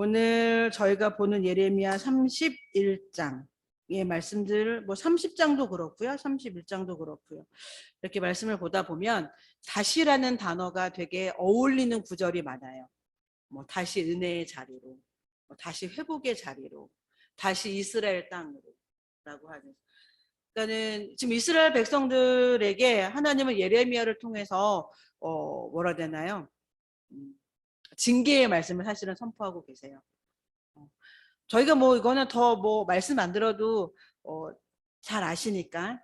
오늘 저희가 보는 예레미야 31장의 말씀들, 뭐 30장도 그렇고요, 31장도 그렇고요. 이렇게 말씀을 보다 보면 다시라는 단어가 되게 어울리는 구절이 많아요. 뭐 다시 은혜의 자리로, 뭐 다시 회복의 자리로, 다시 이스라엘 땅으로라고 하는. 그러니까는 지금 이스라엘 백성들에게 하나님은 예레미야를 통해서 뭐라 되나요? 징계의 말씀을 사실은 선포하고 계세요. 저희가 뭐 이거는 더 뭐 말씀 안 들어도 잘 아시니까,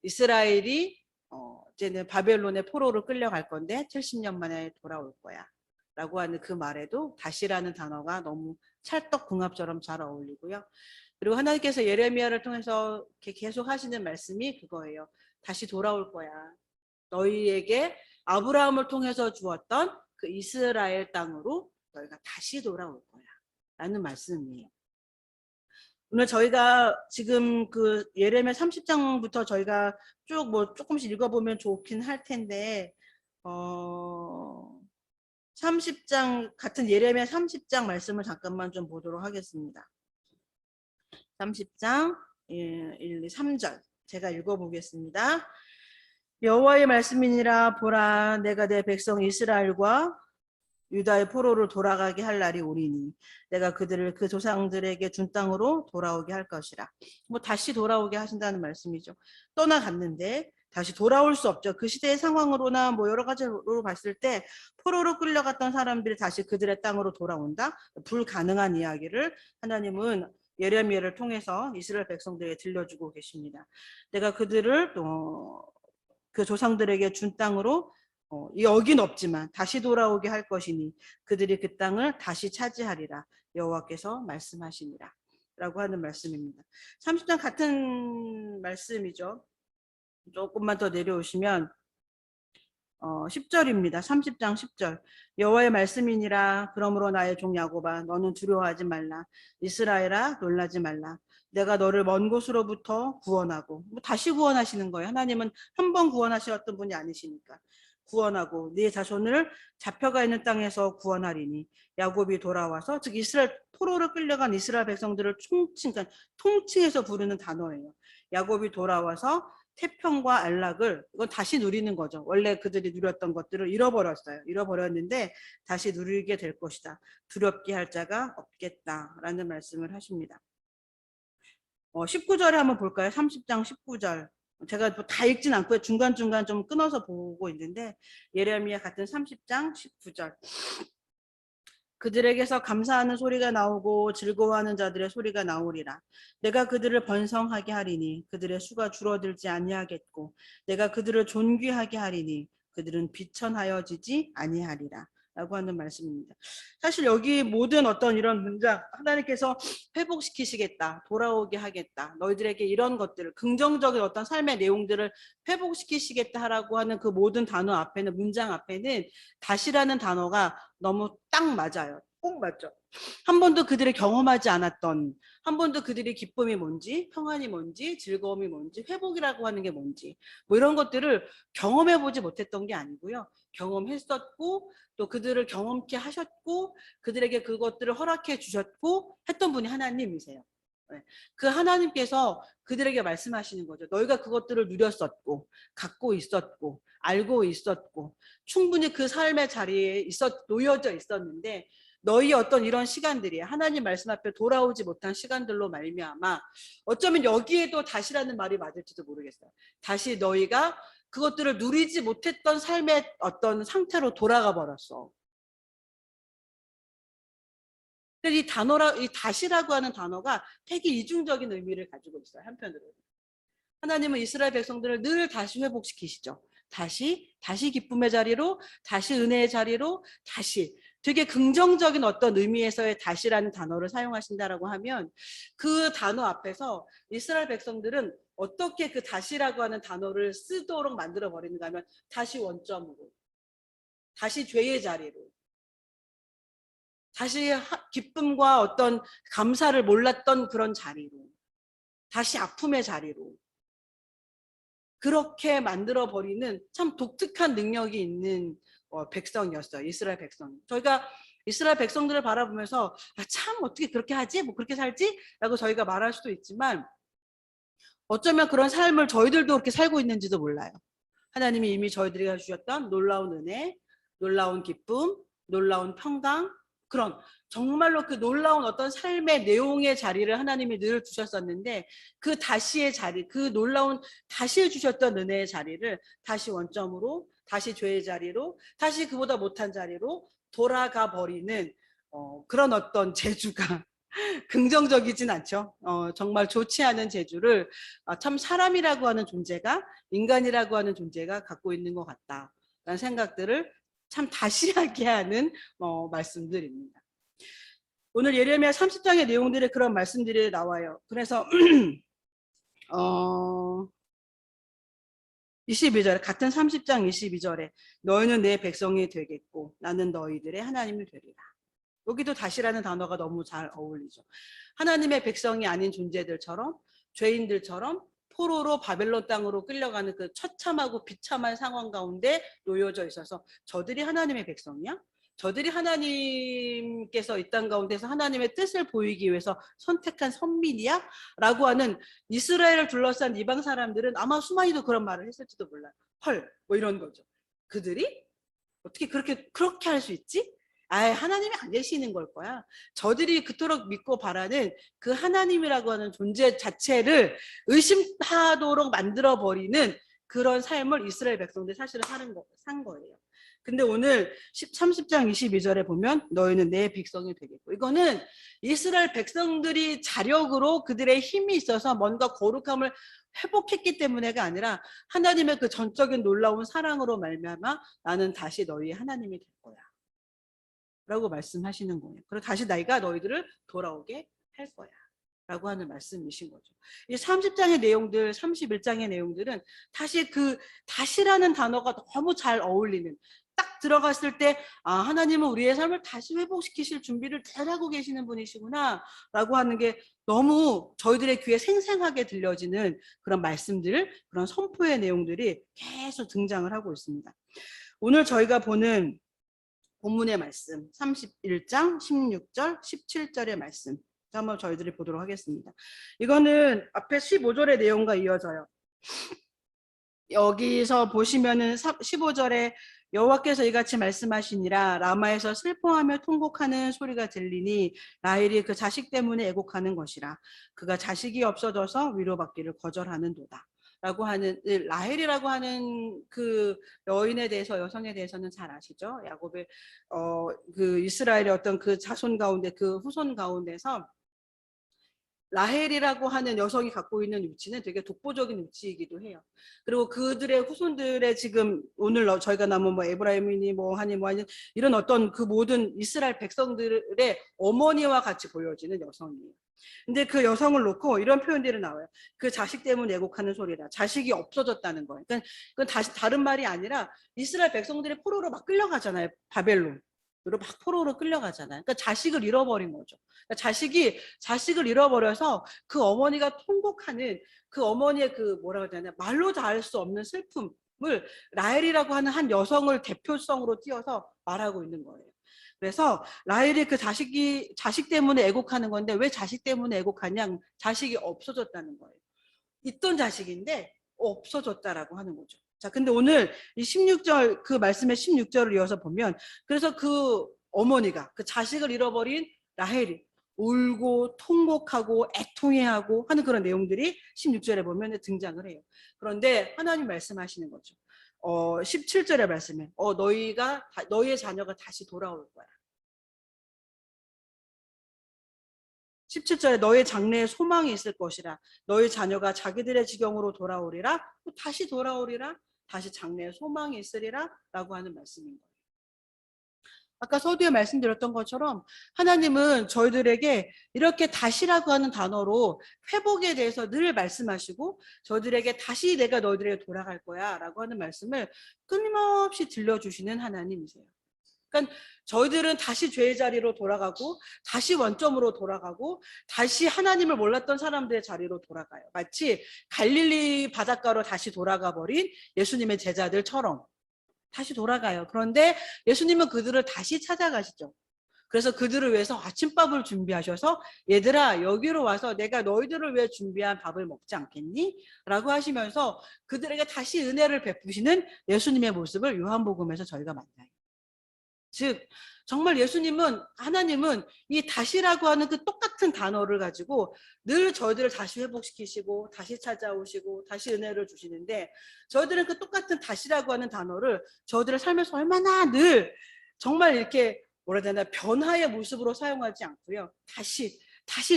이스라엘이 이제는 바벨론의 포로로 끌려갈 건데 70년 만에 돌아올 거야 라고 하는 그 말에도 다시라는 단어가 너무 찰떡궁합처럼 잘 어울리고요. 그리고 하나님께서 예레미야를 통해서 계속 하시는 말씀이 그거예요. 다시 돌아올 거야. 너희에게 아브라함을 통해서 주었던 그 이스라엘 땅으로 너희가 다시 돌아올 거야 라는 말씀이에요. 오늘 저희가 지금 그 예레미야 30장부터 저희가 쭉 뭐 조금씩 읽어보면 좋긴 할 텐데 30장 같은 예레미야 30장 말씀을 잠깐만 좀 보도록 하겠습니다. 30장 1, 2, 3절 제가 읽어보겠습니다. 여호와의 말씀이니라. 보라, 내가 내 백성 이스라엘과 유다의 포로를 돌아가게 할 날이 오리니 내가 그들을 그 조상들에게 준 땅으로 돌아오게 할 것이라. 뭐 다시 돌아오게 하신다는 말씀이죠. 떠나갔는데 다시 돌아올 수 없죠. 그 시대의 상황으로나 뭐 여러 가지로 봤을 때 포로로 끌려갔던 사람들이 다시 그들의 땅으로 돌아온다? 불가능한 이야기를 하나님은 예레미야를 통해서 이스라엘 백성들에게 들려주고 계십니다. 내가 그들을 그 조상들에게 준 땅으로 여긴 없지만 다시 돌아오게 할 것이니 그들이 그 땅을 다시 차지하리라. 여호와께서 말씀하시니라 라고 하는 말씀입니다. 30장 같은 말씀이죠. 조금만 더 내려오시면 10절입니다. 30장 10절. 여호와의 말씀이니라. 그러므로 나의 종 야곱아, 너는 두려워하지 말라. 이스라엘아, 놀라지 말라. 내가 너를 먼 곳으로부터 구원하고, 뭐 다시 구원하시는 거예요. 하나님은 한 번 구원하셨던 분이 아니시니까. 구원하고 네 자손을 잡혀가 있는 땅에서 구원하리니 야곱이 돌아와서, 즉 이스라엘 포로로 끌려간 이스라엘 백성들을 그러니까 통칭해서 부르는 단어예요. 야곱이 돌아와서 태평과 안락을 이건 다시 누리는 거죠. 원래 그들이 누렸던 것들을 잃어버렸어요. 잃어버렸는데 다시 누리게 될 것이다. 두렵게 할 자가 없겠다라는 말씀을 하십니다. 19절에 한번 볼까요? 30장 19절. 제가 다 읽진 않고요. 중간중간 좀 끊어서 보고 있는데 예레미야 같은 30장 19절. 그들에게서 감사하는 소리가 나오고 즐거워하는 자들의 소리가 나오리라. 내가 그들을 번성하게 하리니 그들의 수가 줄어들지 아니하겠고 내가 그들을 존귀하게 하리니 그들은 비천하여지지 아니하리라. 라고 하는 말씀입니다. 사실 여기 모든 어떤 이런 문장, 하나님께서 회복시키시겠다, 돌아오게 하겠다, 너희들에게 이런 것들을, 긍정적인 어떤 삶의 내용들을 회복시키시겠다라고 하는 그 모든 단어 앞에는, 문장 앞에는 다시라는 단어가 너무 딱 맞아요. 꼭 맞죠. 한 번도 그들이 경험하지 않았던, 한 번도 그들의 기쁨이 뭔지, 평안이 뭔지, 즐거움이 뭔지, 회복이라고 하는 게 뭔지, 뭐 이런 것들을 경험해보지 못했던 게 아니고요. 경험했었고 또 그들을 경험케 하셨고 그들에게 그것들을 허락해 주셨고 했던 분이 하나님이세요. 그 하나님께서 그들에게 말씀하시는 거죠. 너희가 그것들을 누렸었고 갖고 있었고 알고 있었고 충분히 그 삶의 자리에 놓여져 있었는데 너희 어떤 이런 시간들이 하나님 말씀 앞에 돌아오지 못한 시간들로 말미암아 어쩌면 여기에도 다시라는 말이 맞을지도 모르겠어요. 다시 너희가 그것들을 누리지 못했던 삶의 어떤 상태로 돌아가 버렸어. 이 단어라, 이 다시라고 하는 단어가 되게 이중적인 의미를 가지고 있어요. 한편으로 하나님은 이스라엘 백성들을 늘 다시 회복시키시죠. 다시 기쁨의 자리로, 다시 은혜의 자리로, 다시 되게 긍정적인 어떤 의미에서의 다시라는 단어를 사용하신다라고 하면 그 단어 앞에서 이스라엘 백성들은 어떻게 그 다시라고 하는 단어를 쓰도록 만들어 버리는가 하면 다시 원점으로, 다시 죄의 자리로, 다시 기쁨과 어떤 감사를 몰랐던 그런 자리로, 다시 아픔의 자리로 그렇게 만들어버리는 참 독특한 능력이 있는 백성이었어요. 이스라엘 백성. 저희가 이스라엘 백성들을 바라보면서 참 어떻게 그렇게 하지? 뭐 그렇게 살지? 라고 저희가 말할 수도 있지만 어쩌면 그런 삶을 저희들도 그렇게 살고 있는지도 몰라요. 하나님이 이미 저희들에게 주셨던 놀라운 은혜, 놀라운 기쁨, 놀라운 평강, 그런 정말로 그 놀라운 어떤 삶의 내용의 자리를 하나님이 늘 주셨었는데 그 다시의 자리, 그 놀라운 다시 주셨던 은혜의 자리를 다시 원점으로, 다시 죄의 자리로, 다시 그보다 못한 자리로 돌아가 버리는 그런 어떤 재주가 긍정적이진 않죠. 정말 좋지 않은 재주를 참 사람이라고 하는 존재가, 인간이라고 하는 존재가 갖고 있는 것 같다라는 생각들을 참 다시 하게 하는 말씀들입니다. 오늘 예레미야 30장의 내용들에 그런 말씀들이 나와요. 그래서 22절에 같은 30장 22절에 너희는 내 백성이 되겠고 나는 너희들의 하나님이 되리라. 여기도 다시라는 단어가 너무 잘 어울리죠. 하나님의 백성이 아닌 존재들처럼, 죄인들처럼 포로로 바벨론 땅으로 끌려가는 그 처참하고 비참한 상황 가운데 놓여져 있어서 저들이 하나님의 백성이야? 저들이 하나님께서 이 땅 가운데서 하나님의 뜻을 보이기 위해서 선택한 선민이야? 라고 하는 이스라엘을 둘러싼 이방 사람들은 아마 수많이도 그런 말을 했을지도 몰라요. 헐, 뭐 이런 거죠. 그들이 어떻게 그렇게 할 수 있지? 하나님이 안 계시는 걸 거야. 저들이 그토록 믿고 바라는 그 하나님이라고 하는 존재 자체를 의심하도록 만들어버리는 그런 삶을 이스라엘 백성들이 사실은 산 거예요. 근데 오늘 30장 22절에 보면 너희는 내 백성이 되겠고, 이거는 이스라엘 백성들이 자력으로 그들의 힘이 있어서 뭔가 거룩함을 회복했기 때문에가 아니라 하나님의 그 전적인 놀라운 사랑으로 말미암아 나는 다시 너희의 하나님이 될 거야 라고 말씀하시는 거예요. 그리고 다시 내가 너희들을 돌아오게 할 거야 라고 하는 말씀이신 거죠. 이 30장의 내용들, 31장의 내용들은 다시라는 단어가 너무 잘 어울리는, 딱 들어갔을 때 하나님은 우리의 삶을 다시 회복시키실 준비를 잘 하고 계시는 분이시구나 라고 하는 게 너무 저희들의 귀에 생생하게 들려지는 그런 말씀들, 그런 선포의 내용들이 계속 등장을 하고 있습니다. 오늘 저희가 보는 본문의 말씀 31장 16절 17절의 말씀 한번 저희들이 보도록 하겠습니다. 이거는 앞에 15절의 내용과 이어져요. 여기서 보시면은 15절에 여호와께서 이같이 말씀하시니라 라마에서 슬퍼하며 통곡하는 소리가 들리니 라헬이 그 자식 때문에 애곡하는 것이라 그가 자식이 없어져서 위로받기를 거절하는도다 라고 하는, 라헬이라고 하는 그 여인에 대해서, 여성에 대해서는 잘 아시죠? 야곱의 그 이스라엘의 어떤 그 자손 가운데, 그 후손 가운데서 라헬이라고 하는 여성이 갖고 있는 위치는 되게 독보적인 위치이기도 해요. 그리고 그들의 후손들의 지금 오늘 저희가 나온 뭐 에브라임이니 뭐 하니 뭐 하니 이런 어떤 그 모든 이스라엘 백성들의 어머니와 같이 보여지는 여성이에요. 근데 그 여성을 놓고 이런 표현들이 나와요. 그 자식 때문에 애곡하는 소리다. 자식이 없어졌다는 거예요. 그러니까 그건 다른 말이 아니라 이스라엘 백성들이 포로로 막 끌려가잖아요. 바벨론. 막 포로로 끌려가잖아요. 그러니까 자식을 잃어버린 거죠. 그러니까 자식을 잃어버려서 그 어머니가 통곡하는 그 어머니의 그 뭐라고 해야 되나 말로 다 할 수 없는 슬픔을 라헬이라고 하는 한 여성을 대표성으로 띄어서 말하고 있는 거예요. 그래서 라헬이 그 자식 때문에 애곡하는 건데 왜 자식 때문에 애곡하냐? 자식이 없어졌다는 거예요. 있던 자식인데 없어졌다라고 하는 거죠. 자, 근데 오늘 이 16절 그 말씀의 16절을 이어서 보면 그래서 그 어머니가 그 자식을 잃어버린 라헬이 울고 통곡하고 애통해하고 하는 그런 내용들이 16절에 보면 등장을 해요. 그런데 하나님 말씀하시는 거죠. 17절의 말씀에 너희의 자녀가 다시 돌아올 거야. 17절에 너의 장래에 소망이 있을 것이라 너의 자녀가 자기들의 지경으로 돌아오리라 다시 돌아오리라 다시 장래에 소망이 있으리라 라고 하는 말씀인 거예요. 아까 서두에 말씀드렸던 것처럼 하나님은 저희들에게 이렇게 다시라고 하는 단어로 회복에 대해서 늘 말씀하시고 저희들에게 다시 내가 너희들에게 돌아갈 거야 라고 하는 말씀을 끊임없이 들려주시는 하나님이세요. 그러니까 저희들은 다시 죄의 자리로 돌아가고 다시 원점으로 돌아가고 다시 하나님을 몰랐던 사람들의 자리로 돌아가요. 마치 갈릴리 바닷가로 다시 돌아가 버린 예수님의 제자들처럼 다시 돌아가요. 그런데 예수님은 그들을 다시 찾아가시죠. 그래서 그들을 위해서 아침밥을 준비하셔서 얘들아 여기로 와서 내가 너희들을 위해 준비한 밥을 먹지 않겠니? 라고 하시면서 그들에게 다시 은혜를 베푸시는 예수님의 모습을 요한복음에서 저희가 만나요. 즉 정말 예수님은, 하나님은 이 다시라고 하는 그 똑같은 단어를 가지고 늘 저희들을 다시 회복시키시고 다시 찾아오시고 다시 은혜를 주시는데, 저희들은 그 똑같은 다시라고 하는 단어를 저희들의 삶에서 얼마나 늘 정말 이렇게 뭐라 해야 되나 변화의 모습으로 사용하지 않고요. 다시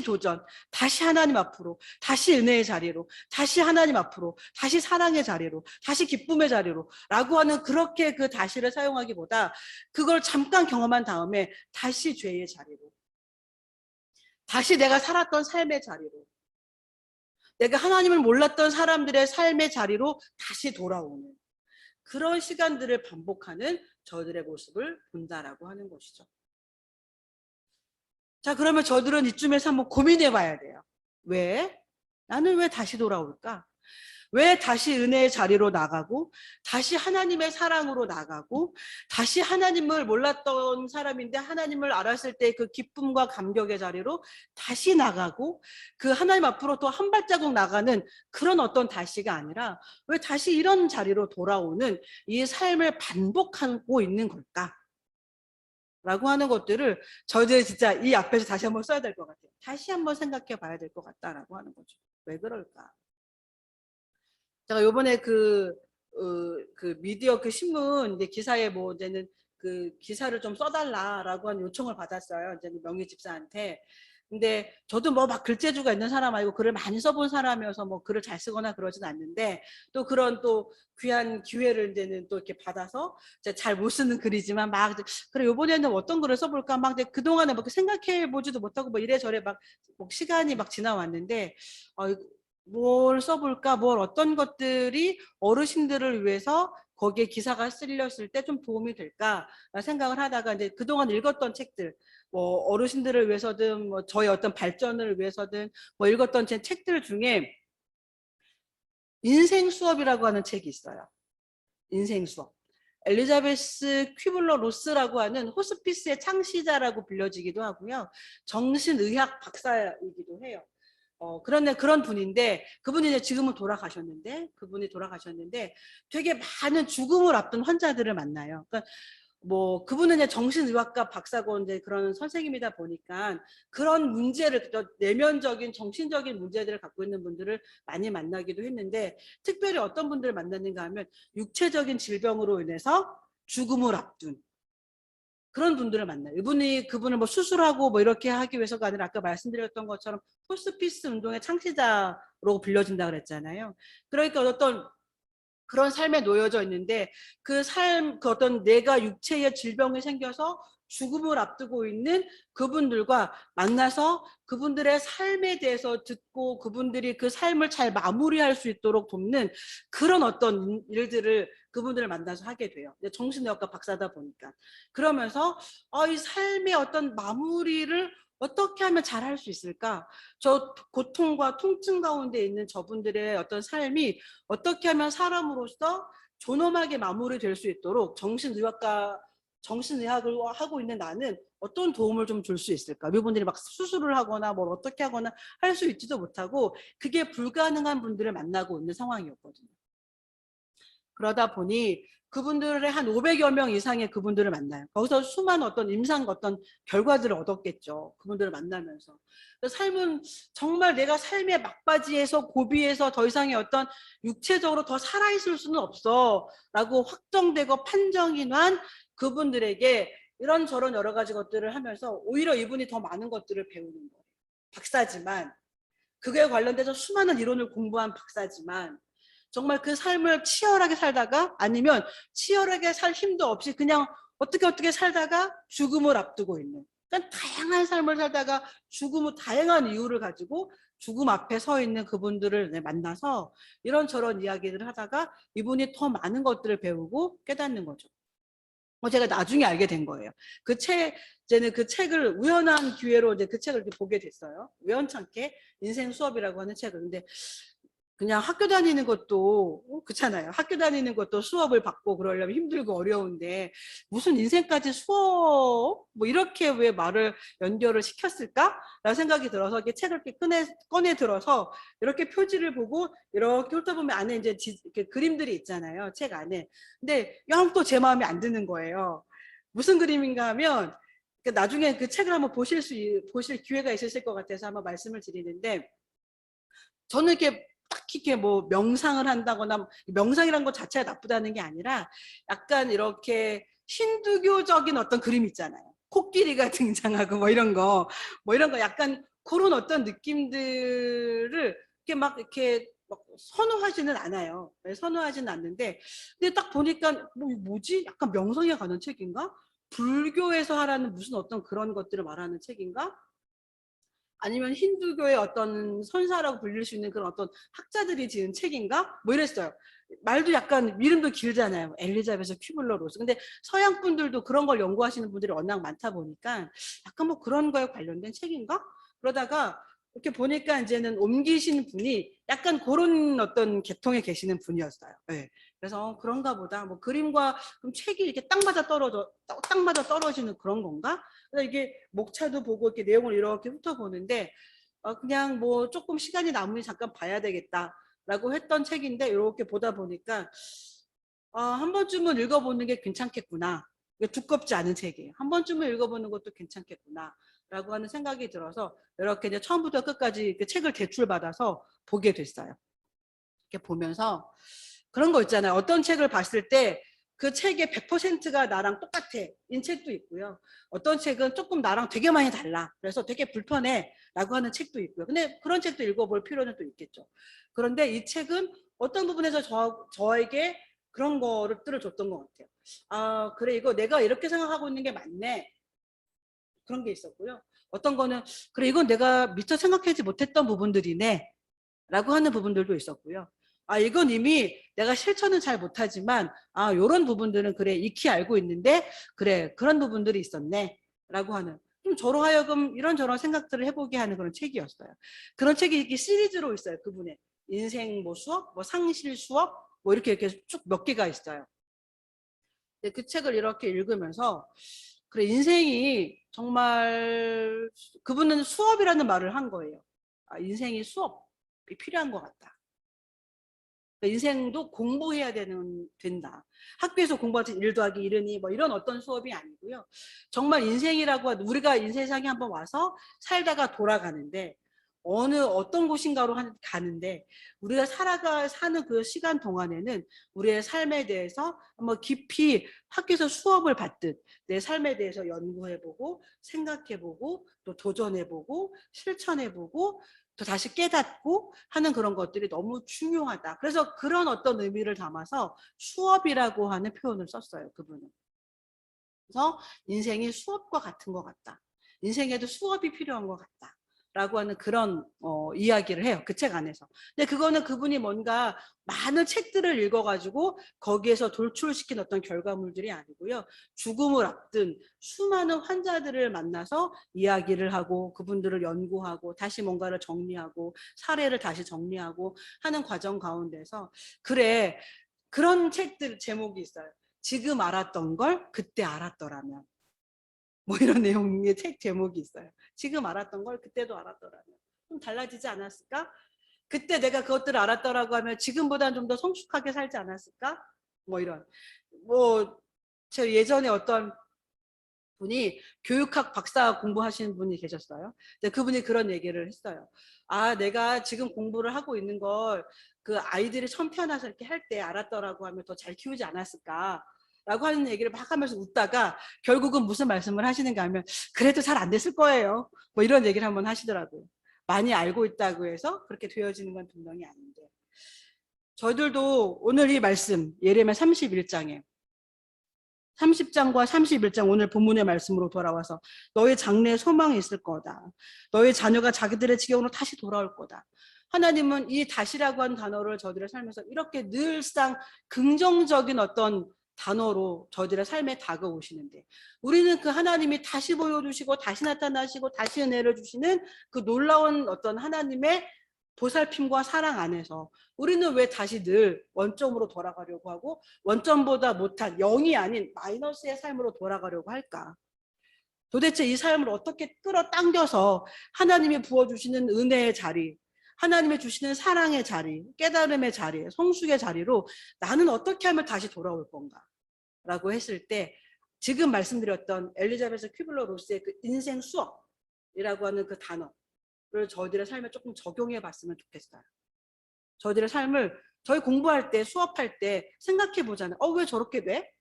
도전, 다시 하나님 앞으로, 다시 은혜의 자리로, 다시 하나님 앞으로, 다시 사랑의 자리로, 다시 기쁨의 자리로 라고 하는 그렇게 그 다시를 사용하기보다 그걸 잠깐 경험한 다음에 다시 죄의 자리로, 다시 내가 살았던 삶의 자리로, 내가 하나님을 몰랐던 사람들의 삶의 자리로 다시 돌아오는 그런 시간들을 반복하는 저들의 모습을 본다라고 하는 것이죠. 자, 그러면 저들은 이쯤에서 한번 고민해 봐야 돼요. 왜? 나는 왜 다시 돌아올까? 왜 다시 은혜의 자리로 나가고 다시 하나님의 사랑으로 나가고 다시 하나님을 몰랐던 사람인데 하나님을 알았을 때 그 기쁨과 감격의 자리로 다시 나가고 그 하나님 앞으로 또 한 발자국 나가는 그런 어떤 다시가 아니라 왜 다시 이런 자리로 돌아오는 이 삶을 반복하고 있는 걸까? 라고 하는 것들을 저희들이 진짜 이 앞에서 다시 한번 써야 될 것 같아요. 다시 한번 생각해 봐야 될 것 같다라고 하는 거죠. 왜 그럴까? 제가 요번에 그 미디어 그 신문 이제 기사에 뭐 이제는 그 기사를 좀 써달라라고 하는 요청을 받았어요. 이제는 명의 집사한테. 근데 저도 뭐 막 글재주가 있는 사람 아니고 글을 많이 써본 사람이어서 뭐 글을 잘 쓰거나 그러진 않는데, 또 그런 또 귀한 기회를 이제는 또 이렇게 받아서 잘 못 쓰는 글이지만 막 그래 요번에는 어떤 글을 써볼까 막 그동안에 막 생각해 보지도 못하고 뭐 이래저래 막 시간이 막 지나왔는데 뭘 써볼까, 뭘 어떤 것들이 어르신들을 위해서 거기에 기사가 실렸을 때 좀 도움이 될까 생각을 하다가 이제 그동안 읽었던 책들, 뭐 어르신들을 위해서든 뭐 저의 어떤 발전을 위해서든 뭐 읽었던 제 책들 중에 인생 수업이라고 하는 책이 있어요. 인생 수업. 엘리자베스 퀴블러 로스라고 하는 호스피스의 창시자라고 불려지기도 하고요. 정신의학 박사이기도 해요. 그런데 그런 분인데, 그분이 이제 지금은 돌아가셨는데 되게 많은 죽음을 앞둔 환자들을 만나요. 그러니까 뭐 그분은 이제 정신의학과 박사고 이제 그런 선생님이다 보니까 그런 문제를, 내면적인 정신적인 문제들을 갖고 있는 분들을 많이 만나기도 했는데, 특별히 어떤 분들을 만났는가 하면 육체적인 질병으로 인해서 죽음을 앞둔 그런 분들을 만나요. 그분을 뭐 수술하고 뭐 이렇게 하기 위해서가 아니라 아까 말씀드렸던 것처럼 호스피스 운동의 창시자로 불려진다 그랬잖아요. 그러니까 어떤 그런 삶에 놓여져 있는데 그 어떤 내가 육체의 질병이 생겨서 죽음을 앞두고 있는 그분들과 만나서 그분들의 삶에 대해서 듣고 그분들이 그 삶을 잘 마무리할 수 있도록 돕는 그런 어떤 일들을 그분들을 만나서 하게 돼요. 정신의학과 박사다 보니까. 그러면서 이 삶의 어떤 마무리를 어떻게 하면 잘 할 수 있을까? 저 고통과 통증 가운데 있는 저분들의 어떤 삶이 어떻게 하면 사람으로서 존엄하게 마무리될 수 있도록 정신의학을 하고 있는 나는 어떤 도움을 좀 줄 수 있을까? 이분들이 막 수술을 하거나 뭘 어떻게 하거나 할 수 있지도 못하고 그게 불가능한 분들을 만나고 있는 상황이었거든요. 그러다 보니 그분들의 한 500여 명 이상의 그분들을 만나요. 거기서 수많은 어떤 어떤 결과들을 얻었겠죠. 그분들을 만나면서. 삶은 정말 내가 삶의 막바지에서 고비에서 더 이상의 어떤 육체적으로 더 살아있을 수는 없어 라고 확정되고 판정이 난 그분들에게 이런저런 여러 가지 것들을 하면서 오히려 이분이 더 많은 것들을 배우는 거예요. 박사지만, 그거에 관련돼서 수많은 이론을 공부한 박사지만 정말 그 삶을 치열하게 살다가 아니면 치열하게 살 힘도 없이 그냥 어떻게 살다가 죽음을 앞두고 있는, 그러니까 다양한 삶을 살다가 다양한 이유를 가지고 죽음 앞에 서 있는 그분들을 만나서 이런저런 이야기를 하다가 이분이 더 많은 것들을 배우고 깨닫는 거죠. 제가 나중에 알게 된 거예요. 이제는 그 책을 우연한 기회로 이제 그 책을 이렇게 보게 됐어요. 우연찮게 인생 수업이라고 하는 책을. 근데 그냥 학교 다니는 것도 그렇잖아요. 학교 다니는 것도 수업을 받고 그러려면 힘들고 어려운데 무슨 인생까지 수업 뭐 이렇게 왜 말을 연결을 시켰을까라는 생각이 들어서 이렇게 책을 이렇게 꺼내 들어서 이렇게 표지를 보고 이렇게 훑어보면 안에 이제 이렇게 그림들이 있잖아요. 책 안에. 근데 영 또 제 마음에 안 드는 거예요. 무슨 그림인가 하면 나중에 그 책을 한번 보실 기회가 있으실 것 같아서 한번 말씀을 드리는데, 저는 이렇게 딱히 이렇게 뭐 명상을 한다거나 명상이란 것 자체가 나쁘다는 게 아니라 약간 이렇게 힌두교적인 어떤 그림 있잖아요. 코끼리가 등장하고 뭐 이런 거 약간 그런 어떤 느낌들을 이렇게 막 이렇게 막 선호하지는 않아요. 선호하지는 않는데, 근데 딱 보니까 뭐지? 약간 명상에 관한 책인가? 불교에서 하라는 무슨 어떤 그런 것들을 말하는 책인가? 아니면 힌두교의 어떤 선사라고 불릴 수 있는 그런 어떤 학자들이 지은 책인가? 뭐 이랬어요. 말도 약간 이름도 길잖아요. 엘리자베스 큐블러 로스. 근데 서양 분들도 그런 걸 연구하시는 분들이 워낙 많다 보니까 약간 뭐 그런 거에 관련된 책인가? 그러다가 이렇게 보니까 이제는 옮기신 분이 약간 그런 어떤 계통에 계시는 분이었어요. 네. 그래서 그런가 보다. 뭐 그림과 그럼 책이 이렇게 딱 맞아 떨어지는 그런 건가? 그래서 이게 목차도 보고 이렇게 내용을 이렇게 훑어보는데 그냥 뭐 조금 시간이 남으니 잠깐 봐야 되겠다라고 했던 책인데, 이렇게 보다 보니까 한 번쯤은 읽어보는 게 괜찮겠구나. 두껍지 않은 책이에요. 한 번쯤은 읽어보는 것도 괜찮겠구나 라고 하는 생각이 들어서 이렇게 이제 처음부터 끝까지 책을 대출받아서 보게 됐어요. 이렇게 보면서 그런 거 있잖아요. 어떤 책을 봤을 때 그 책의 100%가 나랑 똑같아 인 책도 있고요. 어떤 책은 조금 나랑 되게 많이 달라. 그래서 되게 불편해 라고 하는 책도 있고요. 근데 그런 책도 읽어볼 필요는 또 있겠죠. 그런데 이 책은 어떤 부분에서 저에게 그런 거를 줬던 것 같아요. 아, 그래, 이거 내가 이렇게 생각하고 있는 게 맞네. 그런 게 있었고요. 어떤 거는 그래, 이건 내가 미처 생각하지 못했던 부분들이네 라고 하는 부분들도 있었고요. 아, 이건 이미 내가 실천은 잘 못하지만 요런 부분들은 그래, 익히 알고 있는데 그래, 그런 부분들이 있었네 라고 하는, 좀 저로 하여금 이런저런 생각들을 해보게 하는 그런 책이었어요. 그런 책이 이렇게 시리즈로 있어요. 그분의 인생 뭐 수업, 뭐 상실 수업, 뭐 이렇게 쭉 몇 개가 있어요. 근데 그 책을 이렇게 읽으면서 그래, 인생이 정말, 그분은 수업이라는 말을 한 거예요. 인생이 수업이 필요한 것 같다. 인생도 공부해야 된다. 학교에서 공부하듯 1 더하기 1이니 뭐 이런 어떤 수업이 아니고요. 정말 인생이라고 우리가 인생상에 한번 와서 살다가 돌아가는데 어떤 곳인가로 가는데, 우리가 사는 그 시간 동안에는 우리의 삶에 대해서 한번 깊이 학교에서 수업을 받듯 내 삶에 대해서 연구해보고 생각해보고 또 도전해보고 실천해보고 또 다시 깨닫고 하는 그런 것들이 너무 중요하다. 그래서 그런 어떤 의미를 담아서 수업이라고 하는 표현을 썼어요, 그분은. 그래서 인생이 수업과 같은 것 같다. 인생에도 수업이 필요한 것 같다. 라고 하는 그런 이야기를 해요. 그 책 안에서. 근데 그거는 그분이 뭔가 많은 책들을 읽어가지고 거기에서 돌출시킨 어떤 결과물들이 아니고요. 죽음을 앞둔 수많은 환자들을 만나서 이야기를 하고 그분들을 연구하고 다시 뭔가를 정리하고 사례를 다시 정리하고 하는 과정 가운데서, 그래, 그런 책들 제목이 있어요. 지금 알았던 걸 그때 알았더라면. 뭐 이런 내용의 책 제목이 있어요. 지금 알았던 걸 그때도 알았더라면 좀 달라지지 않았을까? 그때 내가 그것들을 알았더라고 하면 지금보다는 좀 더 성숙하게 살지 않았을까? 뭐 이런. 뭐 제 예전에 어떤 분이 교육학 박사 공부하시는 분이 계셨어요. 근데 그분이 그런 얘기를 했어요. 내가 지금 공부를 하고 있는 걸 그 아이들이 처음 태어나서 이렇게 할 때 알았더라고 하면 더 잘 키우지 않았을까? 라고 하는 얘기를 막 하면서 웃다가 결국은 무슨 말씀을 하시는가 하면 그래도 잘 안 됐을 거예요. 뭐 이런 얘기를 한번 하시더라고요. 많이 알고 있다고 해서 그렇게 되어지는 건 분명히 아닌데. 저희들도 오늘 이 말씀 예레미야 31장에 30장과 31장 오늘 본문의 말씀으로 돌아와서 너의 장래에 소망이 있을 거다. 너의 자녀가 자기들의 지경으로 다시 돌아올 거다. 하나님은 이 다시라고 한 단어를 저들의 삶에서 이렇게 늘상 긍정적인 어떤 단어로 저들의 삶에 다가오시는데, 우리는 그 하나님이 다시 보여주시고 다시 나타나시고 다시 은혜를 주시는 그 놀라운 어떤 하나님의 보살핌과 사랑 안에서 우리는 왜 다시 늘 원점으로 돌아가려고 하고 원점보다 못한 0이 아닌 마이너스의 삶으로 돌아가려고 할까? 도대체 이 삶을 어떻게 끌어당겨서 하나님이 부어주시는 은혜의 자리, 하나님이 주시는 사랑의 자리, 깨달음의 자리, 성숙의 자리로 나는 어떻게 하면 다시 돌아올 건가? 라고 했을 때 지금 말씀드렸던 엘리자베스 퀴블러 로스의 그 인생 수업이라고 하는 그 단어를 저희들의 삶에 조금 적용해 봤으면 좋겠어요. 저희들의 삶을 저희 공부할 때 수업할 때 생각해 보잖아요. 왜 저렇게 돼?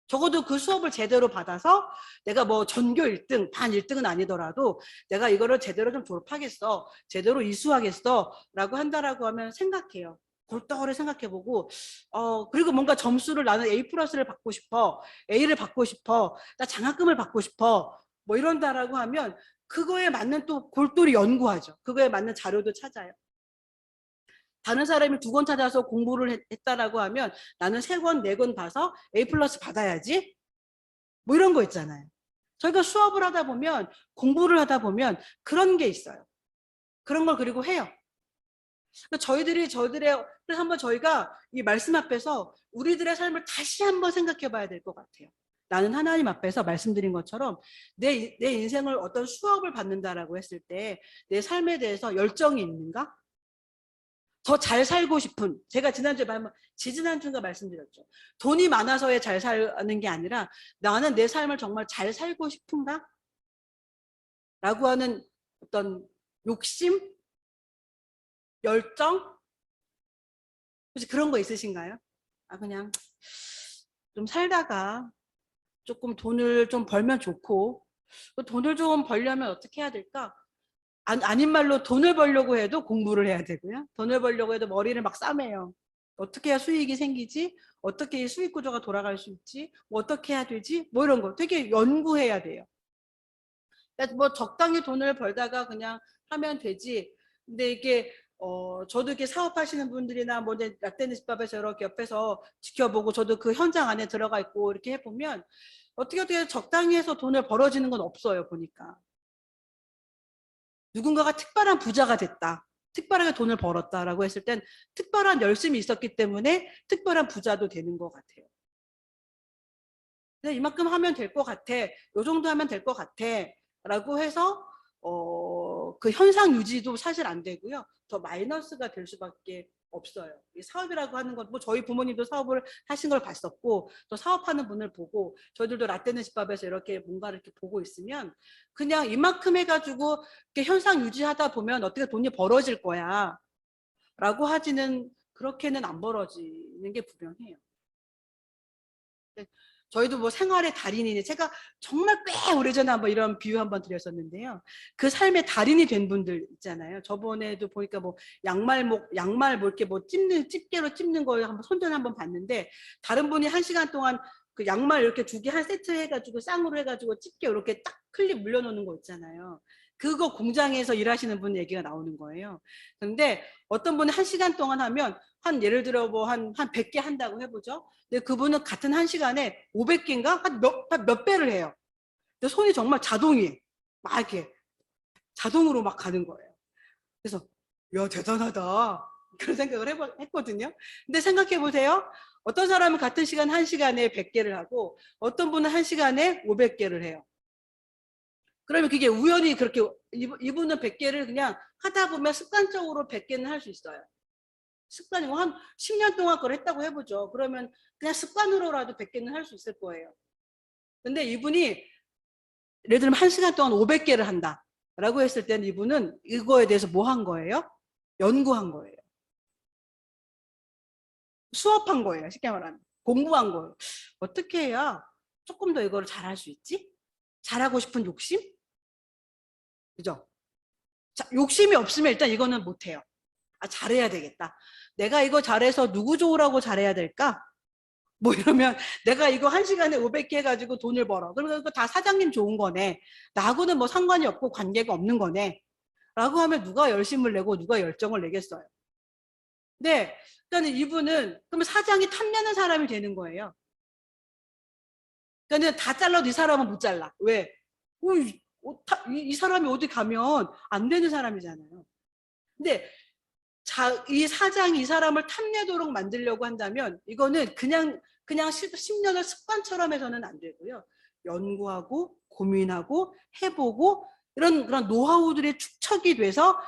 적어도 그 수업을 제대로 받아서 내가 뭐 전교 1등, 반 1등은 아니더라도 내가 이거를 제대로 좀 졸업하겠어, 제대로 이수하겠어 라고 한다라고 하면 생각해요. 골똘히 생각해보고 그리고 뭔가 점수를 나는 A 플러스를 받고 싶어, A를 받고 싶어, 나 장학금을 받고 싶어 뭐 이런다라고 하면 그거에 맞는 또 골똘히 연구하죠. 그거에 맞는 자료도 찾아요. 다른 사람이 2권 찾아서 공부를 했다라고 하면 나는 3권, 4권 봐서 A 플러스 받아야지. 뭐 이런 거 있잖아요. 저희가 수업을 하다 보면, 공부를 하다 보면 그런 게 있어요. 그런 걸 그리고 해요. 그래서 한번 저희가 이 말씀 앞에서 우리들의 삶을 다시 한번 생각해 봐야 될 것 같아요. 나는 하나님 앞에서 말씀드린 것처럼 내 인생을 어떤 수업을 받는다라고 했을 때 내 삶에 대해서 열정이 있는가? 더 잘 살고 싶은, 제가 지지난주인가 말씀드렸죠. 돈이 많아서의 잘 사는 게 아니라 나는 내 삶을 정말 잘 살고 싶은가? 라고 하는 어떤 욕심? 열정? 혹시 그런 거 있으신가요? 그냥 좀 살다가 조금 돈을 좀 벌면 좋고, 돈을 좀 벌려면 어떻게 해야 될까? 아닌 말로 돈을 벌려고 해도 공부를 해야 되고요. 돈을 벌려고 해도 머리를 막 싸매요. 어떻게 해야 수익이 생기지? 어떻게 수익 구조가 돌아갈 수 있지? 뭐 어떻게 해야 되지? 뭐 이런 거 되게 연구해야 돼요. 뭐 적당히 돈을 벌다가 그냥 하면 되지. 근데 이게 저도 이렇게 사업하시는 분들이나 뭐 라떼네 집밥에서 이렇게 옆에서 지켜보고 저도 그 현장 안에 들어가 있고 이렇게 해보면 어떻게 적당히 해서 돈을 벌어지는 건 없어요. 보니까. 누군가가 특별한 부자가 됐다. 특별하게 돈을 벌었다라고 했을 땐 특별한 열심이 있었기 때문에 특별한 부자도 되는 것 같아요. 근데 이만큼 하면 될 것 같아. 요 정도 하면 될 것 같아. 라고 해서 그 현상 유지도 사실 안 되고요. 더 마이너스가 될 수밖에 없어요. 이 사업이라고 하는 건 뭐 저희 부모님도 사업을 하신 걸 봤었고 또 사업하는 분을 보고 저희들도 라떼네 집밥에서 이렇게 뭔가를 이렇게 보고 있으면 그냥 이만큼 해가지고 이렇게 현상 유지하다 보면 어떻게 돈이 벌어질 거야 라고 하지는 그렇게는 안 벌어지는 게 분명해요. 저희도 뭐 생활의 달인이니 제가 정말 꽤 오래전에 한번 이런 비유 한번 드렸었는데요. 그 삶의 달인이 된 분들 있잖아요. 저번에도 보니까 뭐 양말 뭐 이렇게 뭐 집게로 찝는 거 한번 손전 한번 봤는데 다른 분이 1시간 동안 그 양말 이렇게 2개 한 세트 해가지고 쌍으로 해가지고 집게 이렇게 딱 클립 물려놓는 거 있잖아요. 그거 공장에서 일하시는 분 얘기가 나오는 거예요. 근데 어떤 분이 1시간 동안 하면 한 예를 들어 뭐 한 100개 한다고 해보죠. 근데 그분은 같은 1시간에 500개인가 한 몇 배를 해요. 근데 손이 정말 자동이에요. 막 이렇게 자동으로 막 가는 거예요. 그래서 야 대단하다 그런 생각을 했거든요. 근데 생각해 보세요. 어떤 사람은 같은 시간 1시간에 100개를 하고 어떤 분은 1시간에 500개를 해요. 그러면 그게 우연히 그렇게 이분은 100개를 그냥 하다 보면 습관적으로 100개는 할 수 있어요. 습관이 한 10년 동안 그걸 했다고 해보죠. 그러면 그냥 습관으로라도 100개는 할 수 있을 거예요. 근데 이분이 예를 들면 1시간 동안 500개를 한다 라고 했을 때는 이분은 이거에 대해서 뭐 한 거예요? 연구한 거예요. 수업한 거예요. 쉽게 말하면 공부한 거예요. 어떻게 해야 조금 더 이거를 잘할 수 있지? 잘하고 싶은 욕심? 그죠? 자, 욕심이 없으면 일단 이거는 못해요. 잘해야 되겠다. 내가 이거 잘해서 누구 좋으라고 잘해야 될까? 뭐 이러면 내가 이거 1시간에 500개 해가지고 돈을 벌어. 그러면 그거 다 사장님 좋은 거네. 나하고는 뭐 상관이 없고 관계가 없는 거네. 라고 하면 누가 열심을 내고 누가 열정을 내겠어요. 네. 그러니까 이분은 그러면 사장이 탐내는 사람이 되는 거예요. 그러니까 다 잘라도 이 사람은 못 잘라. 왜? 이 사람이 어디 가면 안 되는 사람이잖아요. 근데 이 사장이 이 사람을 탐내도록 만들려고 한다면 이거는 그냥 10년을 습관처럼 해서는 안 되고요. 연구하고 고민하고 해보고 이런 그런 노하우들이 축적이 돼서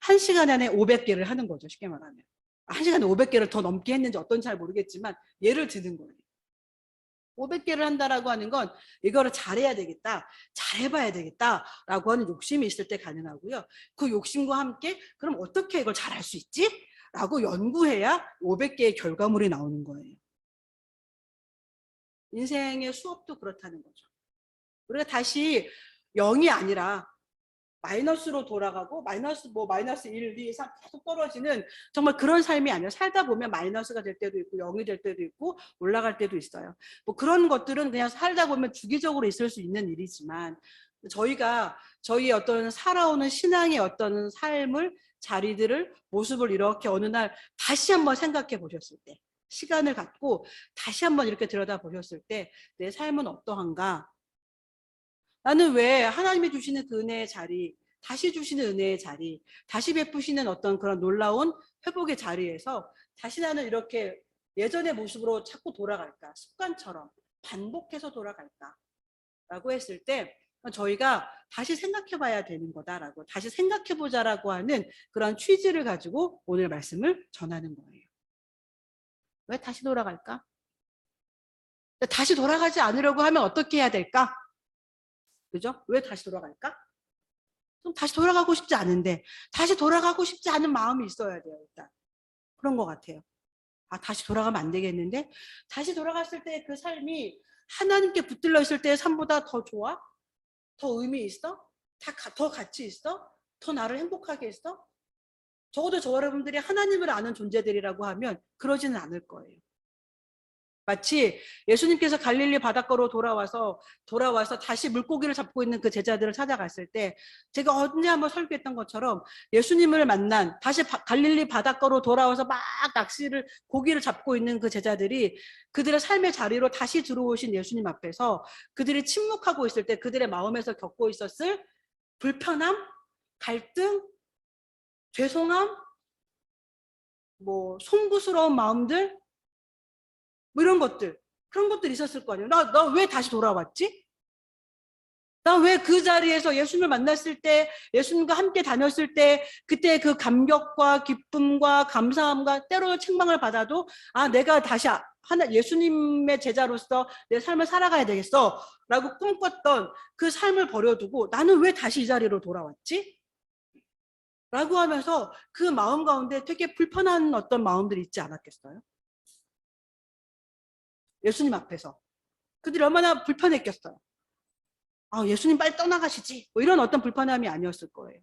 1시간 안에 500개를 하는 거죠. 쉽게 말하면. 1시간에 500개를 더 넘게 했는지 어떤지 잘 모르겠지만 예를 드는 거예요. 500개를 한다라고 하는 건 이거를 잘해야 되겠다, 잘해봐야 되겠다라고 하는 욕심이 있을 때 가능하고요. 그 욕심과 함께 그럼 어떻게 이걸 잘할 수 있지? 라고 연구해야 500개의 결과물이 나오는 거예요. 인생의 수업도 그렇다는 거죠. 우리가 다시 0이 아니라 마이너스로 돌아가고 마이너스 1, 2, 3 계속 떨어지는 정말 그런 삶이 아니라 살다 보면 마이너스가 될 때도 있고 0이 될 때도 있고 올라갈 때도 있어요. 뭐 그런 것들은 그냥 살다 보면 주기적으로 있을 수 있는 일이지만 저희가 저희 어떤 살아오는 신앙의 어떤 삶을 자리들을 모습을 이렇게 어느 날 다시 한번 생각해 보셨을 때 시간을 갖고 다시 한번 이렇게 들여다 보셨을 때 내 삶은 어떠한가? 나는 왜 하나님이 주시는 그 은혜의 자리, 다시 주시는 은혜의 자리, 다시 베푸시는 어떤 그런 놀라운 회복의 자리에서 다시 나는 이렇게 예전의 모습으로 자꾸 돌아갈까? 습관처럼 반복해서 돌아갈까? 라고 했을 때 저희가 다시 생각해 봐야 되는 거다라고 다시 생각해 보자라고 하는 그런 취지를 가지고 오늘 말씀을 전하는 거예요. 왜 다시 돌아갈까? 다시 돌아가지 않으려고 하면 어떻게 해야 될까? 그죠? 왜 다시 돌아갈까? 좀 다시 돌아가고 싶지 않은데 다시 돌아가고 싶지 않은 마음이 있어야 돼요. 일단 그런 것 같아요. 다시 돌아가면 안 되겠는데 다시 돌아갔을 때 그 삶이 하나님께 붙들려 있을 때의 삶보다 더 좋아? 더 의미 있어? 더 가치 있어? 더 나를 행복하게 했어? 적어도 저 여러분들이 하나님을 아는 존재들이라고 하면 그러지는 않을 거예요. 마치 예수님께서 갈릴리 바닷가로 돌아와서 다시 물고기를 잡고 있는 그 제자들을 찾아갔을 때 제가 언제 한번 설교했던 것처럼 예수님을 만난 다시 갈릴리 바닷가로 돌아와서 막 고기를 잡고 있는 그 제자들이 그들의 삶의 자리로 다시 들어오신 예수님 앞에서 그들이 침묵하고 있을 때 그들의 마음에서 겪고 있었을 불편함, 갈등, 죄송함, 뭐 송구스러운 마음들 뭐 이런 것들 그런 것들이 있었을 거 아니에요. 나 왜 다시 돌아왔지? 나 왜 그 자리에서 예수님을 만났을 때 예수님과 함께 다녔을 때 그때 그 감격과 기쁨과 감사함과 때로 책망을 받아도 내가 다시 예수님의 제자로서 내 삶을 살아가야 되겠어 라고 꿈꿨던 그 삶을 버려두고 나는 왜 다시 이 자리로 돌아왔지? 라고 하면서 그 마음 가운데 되게 불편한 어떤 마음들이 있지 않았겠어요? 예수님 앞에서 그들이 얼마나 불편했겠어요. 예수님 빨리 떠나가시지 뭐 이런 어떤 불편함이 아니었을 거예요.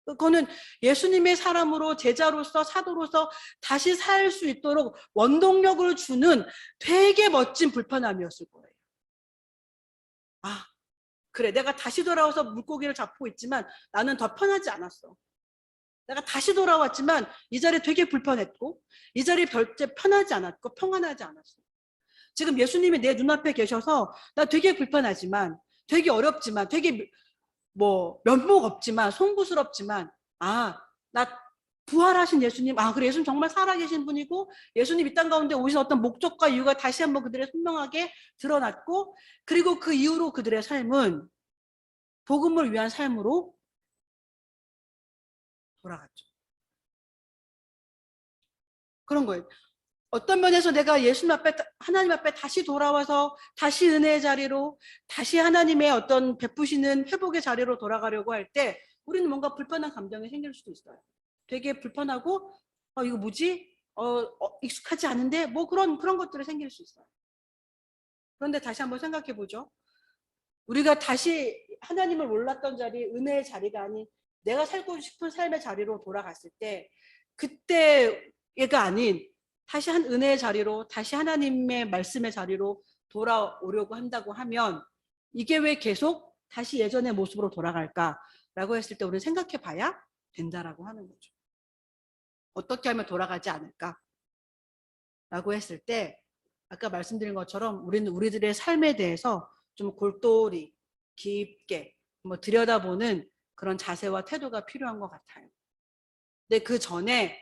그거는 예수님의 사람으로 제자로서 사도로서 다시 살 수 있도록 원동력을 주는 되게 멋진 불편함이었을 거예요. 그래 내가 다시 돌아와서 물고기를 잡고 있지만 나는 더 편하지 않았어. 내가 다시 돌아왔지만 이 자리 되게 불편했고 이 자리 별제 편하지 않았고 평안하지 않았어. 지금 예수님이 내 눈앞에 계셔서 나 되게 불편하지만 되게 어렵지만 되게 뭐 면목 없지만 송구스럽지만 나 부활하신 예수님 그래 예수님 정말 살아계신 분이고 예수님 이 땅 가운데 오신 어떤 목적과 이유가 다시 한번 그들의 선명하게 드러났고 그리고 그 이후로 그들의 삶은 복음을 위한 삶으로 돌아갔죠. 그런 거예요. 어떤 면에서 내가 예수님 앞에 하나님 앞에 다시 돌아와서 다시 은혜의 자리로 다시 하나님의 어떤 베푸시는 회복의 자리로 돌아가려고 할 때 우리는 뭔가 불편한 감정이 생길 수도 있어요. 되게 불편하고 이거 뭐지? 익숙하지 않은데 뭐 그런 것들이 생길 수 있어요. 그런데 다시 한번 생각해 보죠. 우리가 다시 하나님을 몰랐던 자리, 은혜의 자리가 아닌 내가 살고 싶은 삶의 자리로 돌아갔을 때 그때가 아닌 다시 한 은혜의 자리로 다시 하나님의 말씀의 자리로 돌아오려고 한다고 하면 이게 왜 계속 다시 예전의 모습으로 돌아갈까라고 했을 때 우리는 생각해 봐야 된다라고 하는 거죠. 어떻게 하면 돌아가지 않을까? 라고 했을 때 아까 말씀드린 것처럼 우리는 우리들의 삶에 대해서 좀 골똘히 깊게 들여다보는 그런 자세와 태도가 필요한 것 같아요. 근데 그 전에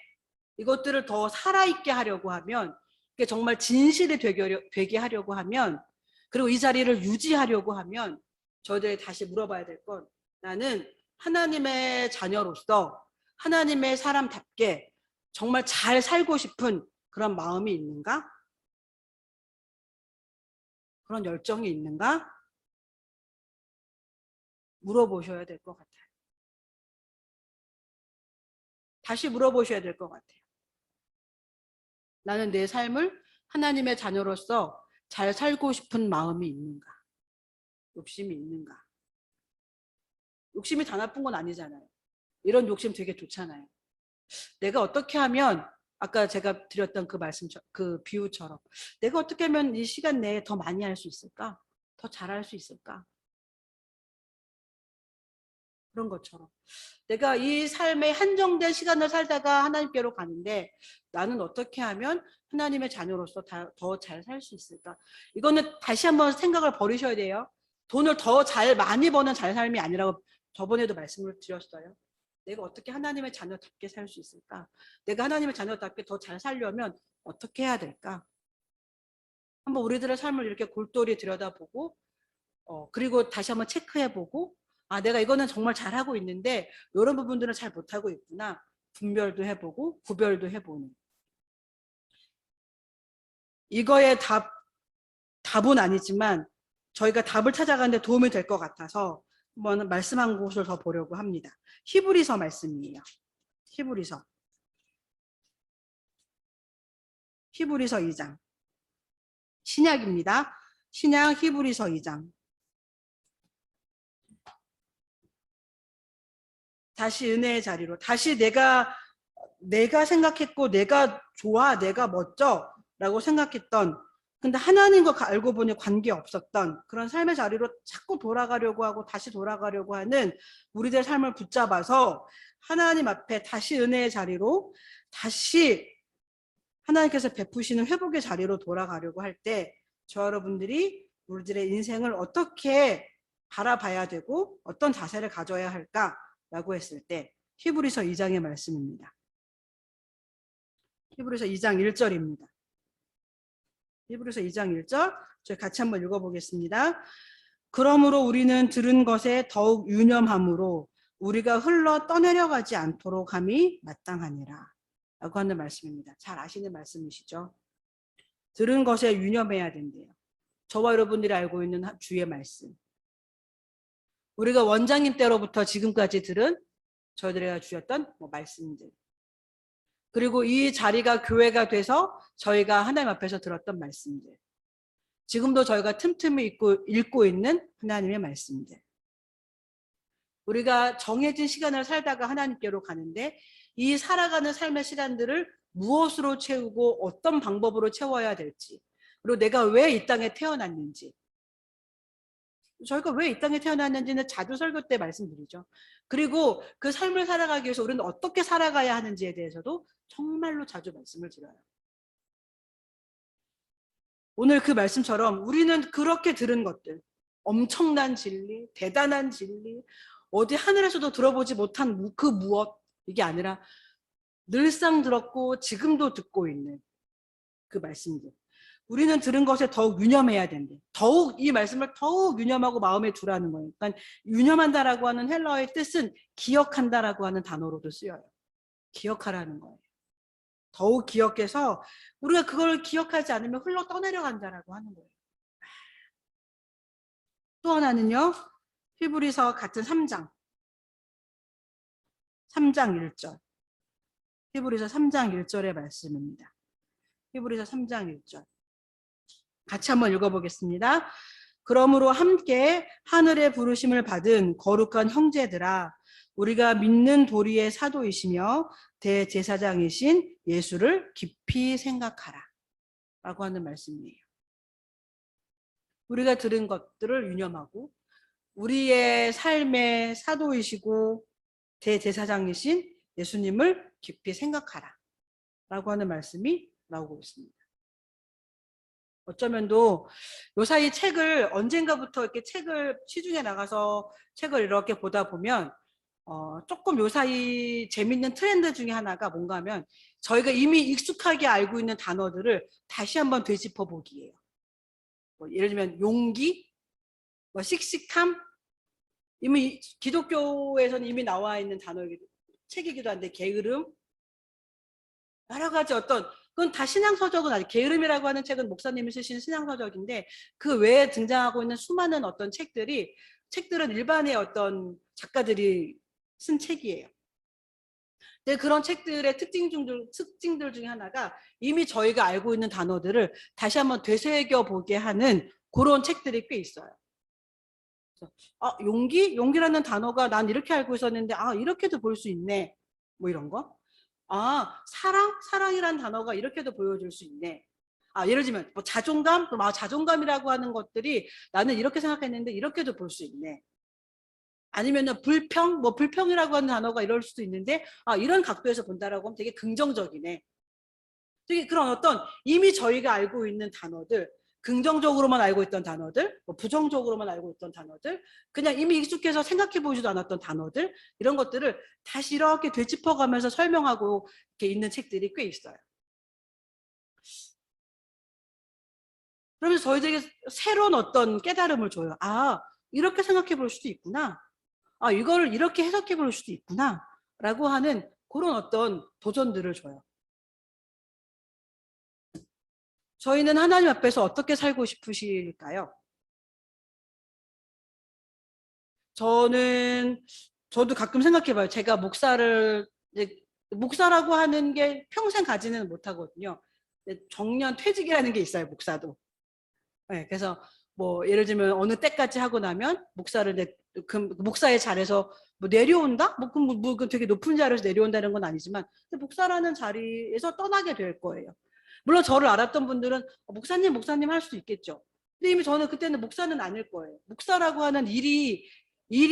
이것들을 더 살아있게 하려고 하면, 이게 정말 진실이 되게 하려고 하면, 그리고 이 자리를 유지하려고 하면 저희들이 다시 물어봐야 될 건, 나는 하나님의 자녀로서 하나님의 사람답게 정말 잘 살고 싶은 그런 마음이 있는가? 그런 열정이 있는가? 물어보셔야 될 것 같아요. 다시 물어보셔야 될 것 같아요. 나는 내 삶을 하나님의 자녀로서 잘 살고 싶은 마음이 있는가? 욕심이 있는가? 욕심이 다 나쁜 건 아니잖아요. 이런 욕심 되게 좋잖아요. 내가 어떻게 하면, 아까 제가 드렸던 그 그 비유처럼, 내가 어떻게 하면 이 시간 내에 더 많이 할 수 있을까? 더 잘할 수 있을까? 그런 것처럼. 내가 이 삶의 한정된 시간을 살다가 하나님께로 가는데, 나는 어떻게 하면 하나님의 자녀로서 더 잘 살 수 있을까? 이거는 다시 한번 생각을 버리셔야 돼요. 돈을 더 많이 버는 잘 삶이 아니라고 저번에도 말씀을 드렸어요. 내가 어떻게 하나님의 자녀답게 살 수 있을까? 내가 하나님의 자녀답게 더 잘 살려면 어떻게 해야 될까? 한번 우리들의 삶을 이렇게 골똘히 들여다보고, 그리고 다시 한번 체크해보고, 아, 내가 이거는 정말 잘하고 있는데 이런 부분들은 잘 못하고 있구나. 분별도 해보고 구별도 해보는. 이거의 답은 아니지만 저희가 답을 찾아가는데 도움이 될 것 같아서 한번 말씀한 곳을 더 보려고 합니다. 히브리서 말씀이에요. 히브리서 2장. 신약입니다. 신약 히브리서 2장. 다시 은혜의 자리로, 다시 내가 생각했고 내가 좋아, 내가 멋져 라고 생각했던, 근데 하나님과 알고 보니 관계 없었던 그런 삶의 자리로 자꾸 돌아가려고 하고 다시 돌아가려고 하는 우리들의 삶을 붙잡아서 하나님 앞에 다시 은혜의 자리로, 다시 하나님께서 베푸시는 회복의 자리로 돌아가려고 할 때, 저 여러분들이 우리들의 인생을 어떻게 바라봐야 되고 어떤 자세를 가져야 할까라고 했을 때 히브리서 2장의 말씀입니다. 히브리서 2장 1절입니다. 히브리서 2장 1절 저희 같이 한번 읽어보겠습니다. 그러므로 우리는 들은 것에 더욱 유념함으로 우리가 흘러 떠내려가지 않도록 함이 마땅하니라 라고 하는 말씀입니다. 잘 아시는 말씀이시죠? 들은 것에 유념해야 된대요. 저와 여러분들이 알고 있는 주의 말씀, 우리가 원장님 때로부터 지금까지 들은 저희들이 주셨던 말씀들, 그리고 이 자리가 교회가 돼서 저희가 하나님 앞에서 들었던 말씀들, 지금도 저희가 틈틈이 읽고 있는 하나님의 말씀들, 우리가 정해진 시간을 살다가 하나님께로 가는데 이 살아가는 삶의 시간들을 무엇으로 채우고 어떤 방법으로 채워야 될지, 그리고 내가 왜 이 땅에 태어났는지, 저희가 왜 이 땅에 태어났는지는 자주 설교 때 말씀드리죠. 그리고 그 삶을 살아가기 위해서 우리는 어떻게 살아가야 하는지에 대해서도 정말로 자주 말씀을 드려요. 오늘 그 말씀처럼 우리는 그렇게 들은 것들, 엄청난 진리, 대단한 진리, 어디 하늘에서도 들어보지 못한 그 무엇, 이게 아니라 늘상 들었고 지금도 듣고 있는 그 말씀들, 우리는 들은 것에 더욱 유념해야 된대. 더욱 이 말씀을 더욱 유념하고 마음에 두라는 거예요. 그러니까 유념한다라고 하는 헬라어의 뜻은 기억한다라고 하는 단어로도 쓰여요. 기억하라는 거예요. 더욱 기억해서 우리가 그걸 기억하지 않으면 흘러 떠내려간다라고 하는 거예요. 또 하나는요, 히브리서 같은 3장 1절. 히브리서 3장 1절의 말씀입니다. 히브리서 3장 1절. 같이 한번 읽어보겠습니다. 그러므로 함께 하늘의 부르심을 받은 거룩한 형제들아, 우리가 믿는 도리의 사도이시며 대제사장이신 예수를 깊이 생각하라 라고 하는 말씀이에요. 우리가 들은 것들을 유념하고 우리의 삶의 사도이시고 대제사장이신 예수님을 깊이 생각하라 라고 하는 말씀이 나오고 있습니다. 어쩌면 요사이 책을 언젠가부터 이렇게 책을 시중에 나가서 책을 이렇게 보다 보면 조금 요사이 재밌는 트렌드 중에 하나가 뭔가 하면 저희가 이미 익숙하게 알고 있는 단어들을 다시 한번 되짚어 보기예요. 뭐 예를 들면 용기, 뭐 씩씩함, 이미 기독교에서는 이미 나와 있는 단어이기도 책이기도 한데 게으름, 여러 가지 그건 다 신앙서적은 아니에요. 게으름이라고 하는 책은 목사님이 쓰신 신앙서적인데 그 외에 등장하고 있는 수많은 책들은 일반의 어떤 작가들이 쓴 책이에요. 근데 그런 책들의 특징들 중에 하나가 이미 저희가 알고 있는 단어들을 다시 한번 되새겨 보게 하는 그런 책들이 꽤 있어요. 용기라는 단어가 난 이렇게 알고 있었는데 이렇게도 볼 수 있네. 뭐 이런 거. 사랑이라는 단어가 이렇게도 보여줄 수 있네. 예를 들면 뭐 자존감이라고 하는 것들이 나는 이렇게 생각했는데 이렇게도 볼 수 있네. 아니면은 불평이라고 하는 단어가 이럴 수도 있는데 이런 각도에서 본다라고 하면 되게 긍정적이네. 되게 그런 이미 저희가 알고 있는 단어들, 긍정적으로만 알고 있던 단어들, 부정적으로만 알고 있던 단어들, 그냥 이미 익숙해서 생각해 보지도 않았던 단어들, 이런 것들을 다시 이렇게 되짚어가면서 설명하고 이렇게 있는 책들이 꽤 있어요. 그러면서 저희들에게 새로운 깨달음을 줘요. 이렇게 생각해 볼 수도 있구나. 이거를 이렇게 해석해 볼 수도 있구나. 라고 하는 그런 도전들을 줘요. 저희는 하나님 앞에서 어떻게 살고 싶으실까요? 저도 가끔 생각해봐요. 제가 목사라고 하는 게 평생 가지는 못하거든요. 정년 퇴직이라는 게 있어요, 목사도. 네, 그래서 뭐 예를 들면 어느 때까지 하고 나면 목사의 자리에서 뭐 내려온다? 되게 높은 자리에서 내려온다는 건 아니지만 목사라는 자리에서 떠나게 될 거예요. 물론 저를 알았던 분들은 목사님 할 수도 있겠죠. 근데 이미 저는 그때는 목사는 아닐 거예요. 목사라고 하는 일이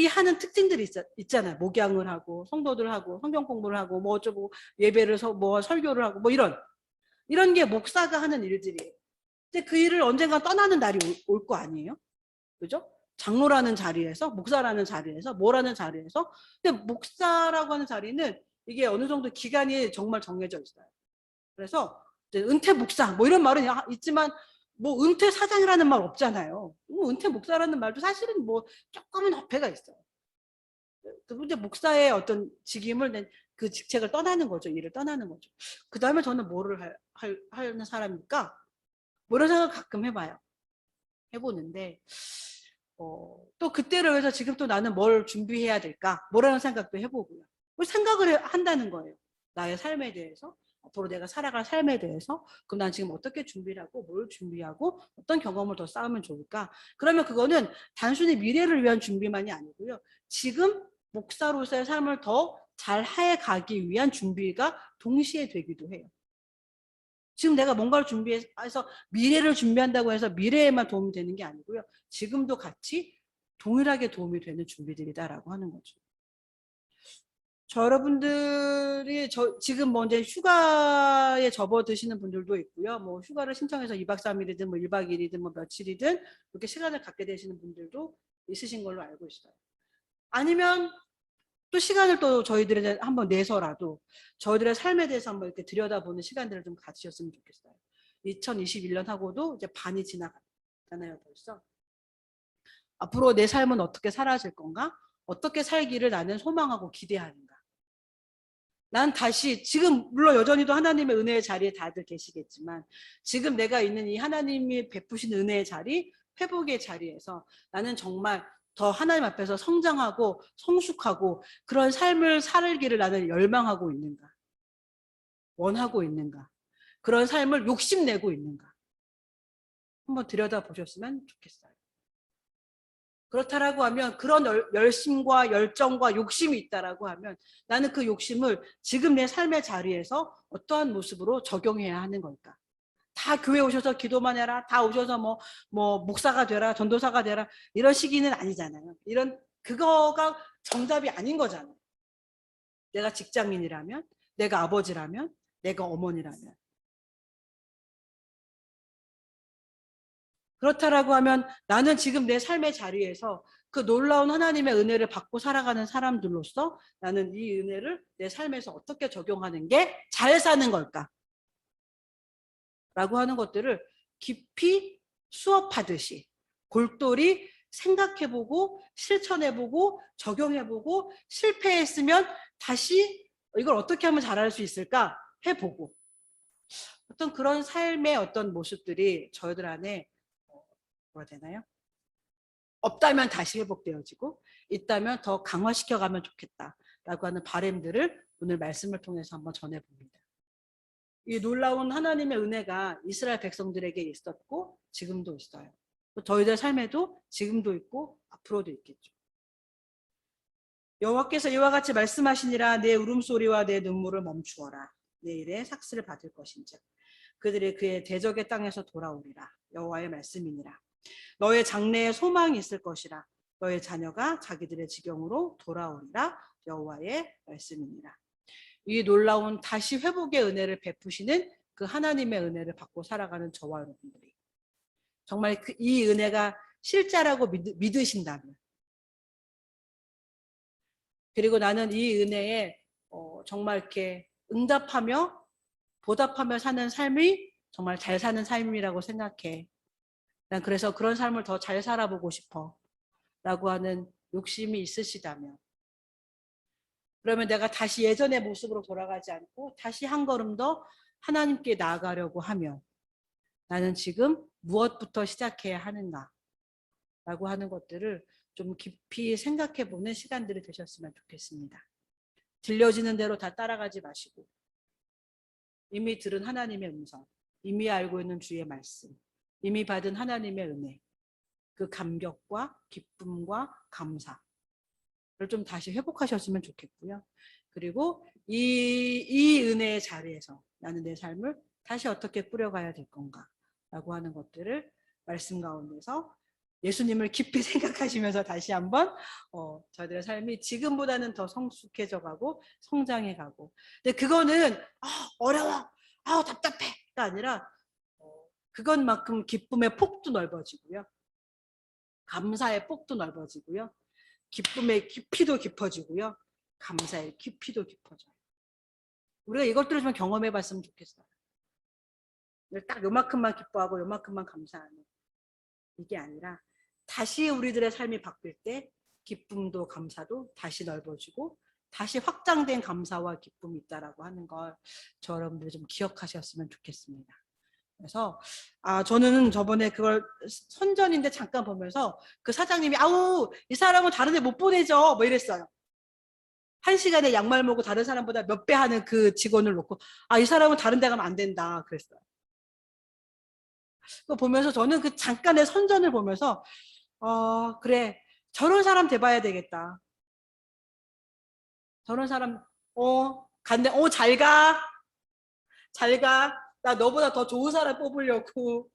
하는 특징들이 있잖아요. 목양을 하고 성도들 하고 성경 공부를 하고 뭐 어쩌고 예배를 뭐 설교를 하고 뭐 이런 게 목사가 하는 일들이에요. 근데 그 일을 언젠가 떠나는 날이 올 거 아니에요? 그죠? 장로라는 자리에서, 목사라는 자리에서, 뭐라는 자리에서. 근데 목사라고 하는 자리는 이게 어느 정도 기간이 정말 정해져 있어요. 그래서 이제 은퇴 목사 뭐 이런 말은 있지만 뭐 은퇴 사장이라는 말 없잖아요. 은퇴 목사라는 말도 사실은 뭐 조금은 어폐가 있어요. 근데 목사의 직임을 그 직책을 떠나는 거죠. 일을 떠나는 거죠. 그 다음에 저는 뭐를 하는 사람입니까? 뭐 이런 생각 가끔 해보는데 또 그때를 위해서 지금 또 나는 뭘 준비해야 될까? 뭐라는 생각도 해보고요. 생각을 한다는 거예요. 나의 삶에 대해서. 앞으로 내가 살아갈 삶에 대해서. 그럼 난 지금 어떻게 준비를 하고 뭘 준비하고 어떤 경험을 더 쌓으면 좋을까? 그러면 그거는 단순히 미래를 위한 준비만이 아니고요. 지금 목사로서의 삶을 더 잘 해가기 위한 준비가 동시에 되기도 해요. 지금 내가 뭔가를 준비해서 미래를 준비한다고 해서 미래에만 도움이 되는 게 아니고요. 지금도 같이 동일하게 도움이 되는 준비들이다라고 하는 거죠. 여러분들이 지금 뭐 이제 휴가에 접어드시는 분들도 있고요. 뭐 휴가를 신청해서 2박 3일이든 뭐 1박 2일이든 뭐 며칠이든 이렇게 시간을 갖게 되시는 분들도 있으신 걸로 알고 있어요. 아니면 또 시간을 또 저희들에 한번 내서라도 저희들의 삶에 대해서 한번 이렇게 들여다보는 시간들을 좀 가지셨으면 좋겠어요. 2021년하고도 이제 반이 지나갔잖아요, 벌써. 앞으로 내 삶은 어떻게 살아질 건가? 어떻게 살기를 나는 소망하고 기대하는가? 난 다시 지금 물론 여전히도 하나님의 은혜의 자리에 다들 계시겠지만 지금 내가 있는 이 하나님이 베푸신 은혜의 자리, 회복의 자리에서 나는 정말 더 하나님 앞에서 성장하고 성숙하고 그런 삶을 살기를 나는 열망하고 있는가? 원하고 있는가? 그런 삶을 욕심내고 있는가? 한번 들여다보셨으면 좋겠어요. 그렇다라고 하면 그런 열심과 열정과 욕심이 있다라고 하면 나는 그 욕심을 지금 내 삶의 자리에서 어떠한 모습으로 적용해야 하는 걸까? 다 교회 오셔서 기도만 해라. 다 오셔서 뭐 목사가 되라, 전도사가 되라 이런 시기는 아니잖아요. 그거가 정답이 아닌 거잖아요. 내가 직장인이라면, 내가 아버지라면, 내가 어머니라면. 그렇다라고 하면 나는 지금 내 삶의 자리에서 그 놀라운 하나님의 은혜를 받고 살아가는 사람들로서 나는 이 은혜를 내 삶에서 어떻게 적용하는 게 잘 사는 걸까? 라고 하는 것들을 깊이 수업하듯이 골똘히 생각해보고 실천해보고 적용해보고 실패했으면 다시 이걸 어떻게 하면 잘할 수 있을까 해보고 어떤 그런 삶의 어떤 모습들이 저희들 안에 뭐가 되나요? 없다면 다시 회복되어지고 있다면 더 강화시켜가면 좋겠다라고 하는 바람들을 오늘 말씀을 통해서 한번 전해봅니다. 이 놀라운 하나님의 은혜가 이스라엘 백성들에게 있었고 지금도 있어요. 저희들 삶에도 지금도 있고 앞으로도 있겠죠. 여호와께서 이와 같이 말씀하시니라 내 울음소리와 내 눈물을 멈추어라. 내일의 삭슬을 받을 것인즉 그들이 그의 대적의 땅에서 돌아오리라. 여호와의 말씀이니라. 너의 장래에 소망이 있을 것이라. 너의 자녀가 자기들의 지경으로 돌아오리라. 여호와의 말씀이니라. 이 놀라운 다시 회복의 은혜를 베푸시는 그 하나님의 은혜를 받고 살아가는 저와 여러분들이 정말 이 은혜가 실자라고 믿으신다면 그리고 나는 이 은혜에 정말 이렇게 응답하며 보답하며 사는 삶이 정말 잘 사는 삶이라고 생각해. 난 그래서 그런 삶을 더 잘 살아보고 싶어 라고 하는 욕심이 있으시다면 그러면 내가 다시 예전의 모습으로 돌아가지 않고 다시 한 걸음 더 하나님께 나아가려고 하면 나는 지금 무엇부터 시작해야 하는가 라고 하는 것들을 좀 깊이 생각해 보는 시간들이 되셨으면 좋겠습니다. 들려지는 대로 다 따라가지 마시고 이미 들은 하나님의 음성, 이미 알고 있는 주의 말씀, 이미 받은 하나님의 은혜, 그 감격과 기쁨과 감사를 좀 다시 회복하셨으면 좋겠고요. 그리고 이 은혜의 자리에서 나는 내 삶을 다시 어떻게 꾸려가야 될 건가 라고 하는 것들을 말씀 가운데서 예수님을 깊이 생각하시면서 다시 한번 저희들의 삶이 지금보다는 더 성숙해져 가고 성장해 가고 근데 그거는 어려워 답답해가 아니라 그것만큼 기쁨의 폭도 넓어지고요. 감사의 폭도 넓어지고요. 기쁨의 깊이도 깊어지고요. 감사의 깊이도 깊어져요. 우리가 이것들을 좀 경험해 봤으면 좋겠어요. 딱 요만큼만 기뻐하고 요만큼만 감사하는 이게 아니라 다시 우리들의 삶이 바뀔 때 기쁨도 감사도 다시 넓어지고 다시 확장된 감사와 기쁨이 있다라고 하는 걸 저 여러분들이 좀 기억하셨으면 좋겠습니다. 그래서 저는 저번에 그걸 선전인데 잠깐 보면서 그 사장님이 아우 이 사람은 다른 데 못 보내죠 뭐 이랬어요. 1시간에 양말 모고 다른 사람보다 몇 배 하는 그 직원을 놓고 이 사람은 다른 데 가면 안 된다 그랬어요. 그거 보면서 저는 그 잠깐의 선전을 보면서 그래 저런 사람 돼봐야 되겠다. 저런 사람 간대 잘 가. 나 너보다 더 좋은 사람 뽑으려고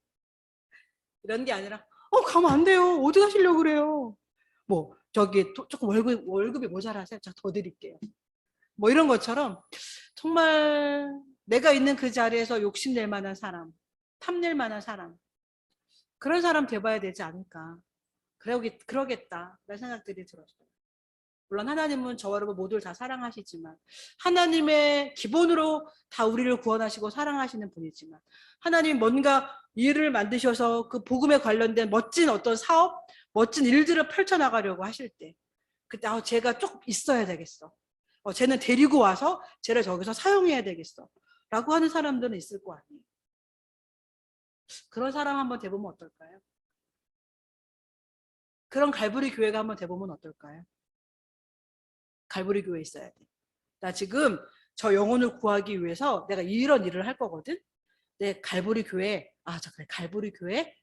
이런 게 아니라 가면 안 돼요. 어디 가시려고 그래요. 뭐 저기 조금 월급이 모자라세요. 제가 더 드릴게요. 뭐 이런 것처럼 정말 내가 있는 그 자리에서 욕심낼 만한 사람, 탐낼 만한 사람 그런 사람 돼봐야 되지 않을까. 그러겠다 라는 생각들이 들었어요. 물론 하나님은 저와 여러분 모두를 다 사랑하시지만 하나님의 기본으로 다 우리를 구원하시고 사랑하시는 분이지만 하나님이 뭔가 일을 만드셔서 그 복음에 관련된 멋진 어떤 사업, 멋진 일들을 펼쳐나가려고 하실 때 그때 쟤가 조금 있어야 되겠어. 쟤는 데리고 와서 쟤를 저기서 사용해야 되겠어. 라고 하는 사람들은 있을 거 아니에요. 그런 사람 한번 돼보면 어떨까요? 그런 갈보리 교회가 한번 돼보면 어떨까요? 갈보리 교회에 있어야 돼. 나 지금 저 영혼을 구하기 위해서 내가 이런 일을 할 거거든. 내 갈보리 교회 그래 갈보리 교회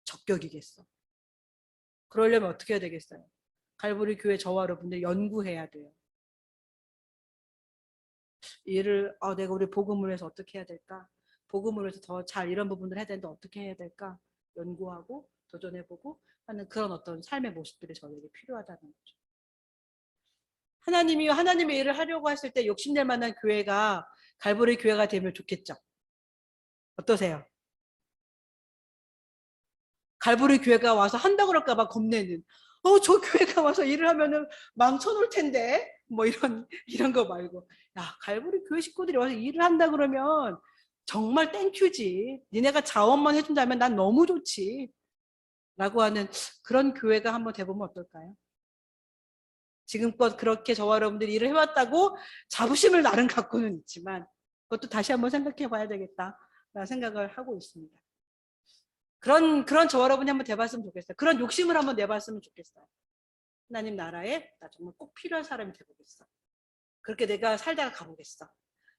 적격이겠어. 그러려면 어떻게 해야 되겠어요? 갈보리 교회 저와 여러분들 연구해야 돼요. 일을 내가 우리 복음을 위해서 어떻게 해야 될까? 복음을 위해서 더 잘 이런 부분을 해야 되는데 어떻게 해야 될까? 연구하고 도전해보고 하는 그런 어떤 삶의 모습들이 저에게 필요하다는 거죠. 하나님이 하나님의 일을 하려고 했을 때 욕심낼 만한 교회가 갈보리 교회가 되면 좋겠죠. 어떠세요? 갈보리 교회가 와서 한다고 그럴까 봐 겁내는 저 교회가 와서 일을 하면은 망쳐놓을 텐데 뭐 이런 거 말고, 야, 갈보리 교회 식구들이 와서 일을 한다 그러면 정말 땡큐지. 니네가 자원만 해준다면 난 너무 좋지. 라고 하는 그런 교회가 한번 돼보면 어떨까요? 지금껏 그렇게 저와 여러분들이 일을 해왔다고 자부심을 나름 갖고는 있지만 그것도 다시 한번 생각해 봐야 되겠다라는 생각을 하고 있습니다. 그런 저와 여러분이 한번 돼봤으면 좋겠어요. 그런 욕심을 한번 내봤으면 좋겠어요. 하나님 나라에 나 정말 꼭 필요한 사람이 되보겠어. 그렇게 내가 살다가 가보겠어.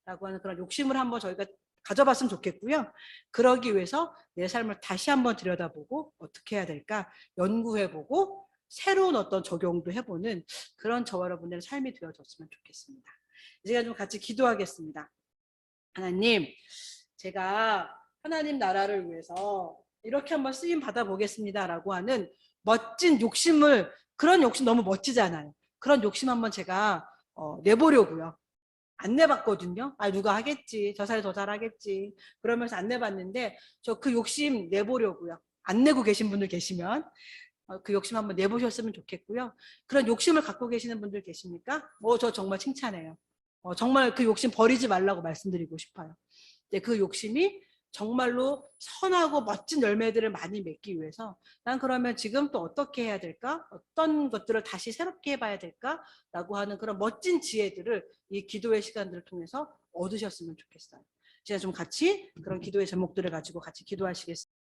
라고 하는 그런 욕심을 한번 저희가 가져봤으면 좋겠고요. 그러기 위해서 내 삶을 다시 한번 들여다보고 어떻게 해야 될까 연구해보고 새로운 어떤 적용도 해보는 그런 저와 여러분들의 삶이 되어졌으면 좋겠습니다. 이제 좀 같이 기도하겠습니다. 하나님, 제가 하나님 나라를 위해서 이렇게 한번 쓰임 받아보겠습니다 라고 하는 멋진 욕심을, 그런 욕심 너무 멋지잖아요. 그런 욕심 한번 제가 내보려고요. 안 내봤거든요. 누가 하겠지, 저 사람이 더 잘하겠지 그러면서 안 내봤는데, 저 그 욕심 내보려고요. 안 내고 계신 분들 계시면 그 욕심 한번 내보셨으면 좋겠고요. 그런 욕심을 갖고 계시는 분들 계십니까? 저 정말 칭찬해요. 정말 그 욕심 버리지 말라고 말씀드리고 싶어요. 그 욕심이 정말로 선하고 멋진 열매들을 많이 맺기 위해서 난 그러면 지금 또 어떻게 해야 될까? 어떤 것들을 다시 새롭게 해봐야 될까? 라고 하는 그런 멋진 지혜들을 이 기도의 시간들을 통해서 얻으셨으면 좋겠어요. 제가 좀 같이 그런 기도의 제목들을 가지고 같이 기도하시겠습니다.